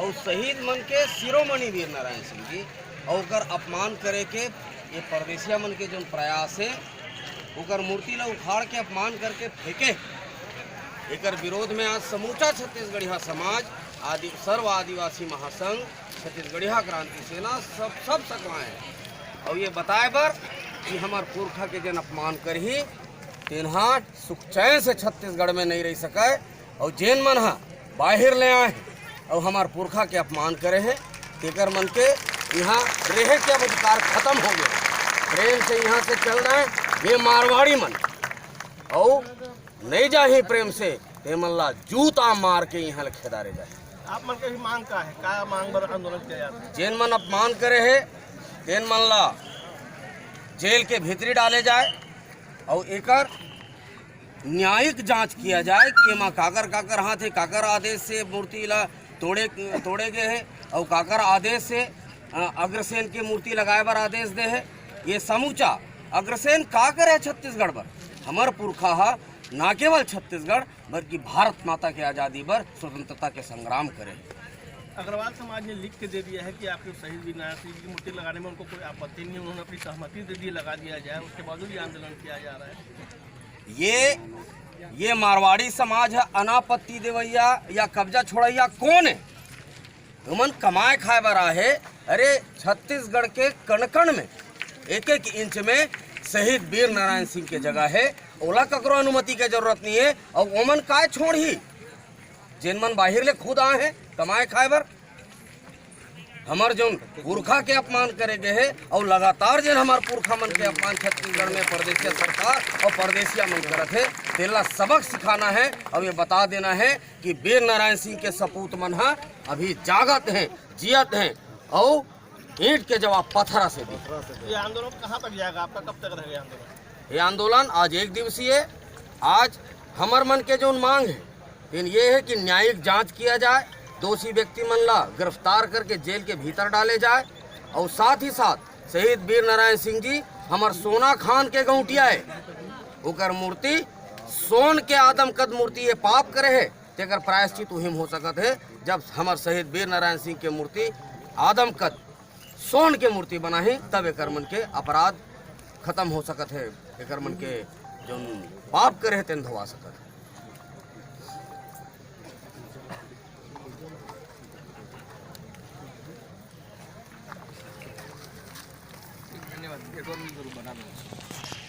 और शहीद मन के शिरोमणि वीर नारायण सिंह जी और अपमान करे के ये परदेसिया मन के जो प्रयास है ओकर मूर्ति ला उखाड़ के अपमान करके फेंके। एकर विरोध में आज समूचा छत्तीसगढ़िया समाज सर्व आदिवासी महासंघ छत्तीसगढ़िया क्रांति सेना सब सकवाए और ये बताए बर कि हमार पुरखा के जन अपमान कर ही तेनहा सुख चैन से छत्तीसगढ़ में नहीं रह सके और जैन मन हा बाहर ले आए और हमार पुरखा के अपमान करे हैं तेकर मन के यहाँ रहे के अब अधिकार खत्म हो गया। प्रेम से यहाँ से चल रहे हैं ये मारवाड़ी मन और नहीं जाही प्रेम से ते मन ला जूता मार के यहाँ ले खेदारे जाए। आप मन के भी मांग का है क्या मांग बर आंदोलन किया जाता है? जैन मन अपमान करे है तेन मन ला जेल के भीतरी डाले जाए और एकर न्यायिक जांच किया जाए कि एमा काकर हाथ है, काकर आदेश से मूर्ति ला तोड़े गए है और काकर आदेश से अग्रसेन की मूर्ति लगाए बर आदेश दे है। ये समूचा अग्रसेन का करे छत्तीसगढ़ पर हमार पुरखा हा न केवल छत्तीसगढ़ बल्कि भारत माता के आज़ादी पर स्वतंत्रता के संग्राम करे। अग्रवाल समाज ने लिख के दे दिया है कि आपके शहीद वीर नारायण सिंह की मूर्ति लगाने में उनको कोई आपत्ति नहीं, उन्होंने अपनी सहमति दे दी लगा दिया जाए, उसके बावजूद ये आंदोलन किया जा रहा है। ये मारवाड़ी समाज है अनापत्ति देवैया या कब्जा छोड़ैया कौन है? तुमन कमाए खाए बरा है। अरे छत्तीसगढ़ के कण कण में एक एक इंच में शहीद वीर नारायण सिंह के जगह है, ओला ककरो अनुमति के जरूरत नहीं है और ओमन काय छोड़ ही जिन मन बाहर ले खुद आए हैं कमाए खाए बर हमार जो पुरखा के अपमान करे गए है और लगातार जिन हमार पुरखा मन के अपमान छत्तीसगढ़ में प्रदेशिया सरकार और प्रदेशिया मन करत है तेला सबक सिखाना है और ये बता देना है कि वीर नारायण सिंह के सपूत मन हा अभी जागत हैं, जियत हैं और ईंट के जवाब पत्थरा से दी। ये आंदोलन कहाँ तक जाएगा आपका, कब तक रहेगा आंदोलन? ये आंदोलन आज एक दिवसीय है। आज हमार मन के जो मांग है लेकिन ये है कि न्यायिक जांच किया जाए, दोषी व्यक्ति मन ला गिरफ्तार करके जेल के भीतर डाले जाए और साथ ही साथ शहीद वीर नारायण सिंह जी हमार सोना खान के गौटिया है ओकर मूर्ति सोन के आदमकद मूर्ति ये पाप करे है तेकर प्रायश्चित उहिम हो सकत है जब हमार शहीद वीर नारायण सिंह के मूर्ति आदमकद सोन के मूर्ति बना है तब एकर मन के अपराध खत्म हो सकत है, एकर मन के जो पाप करे तेन धोवा सकत है। धन्यवाद।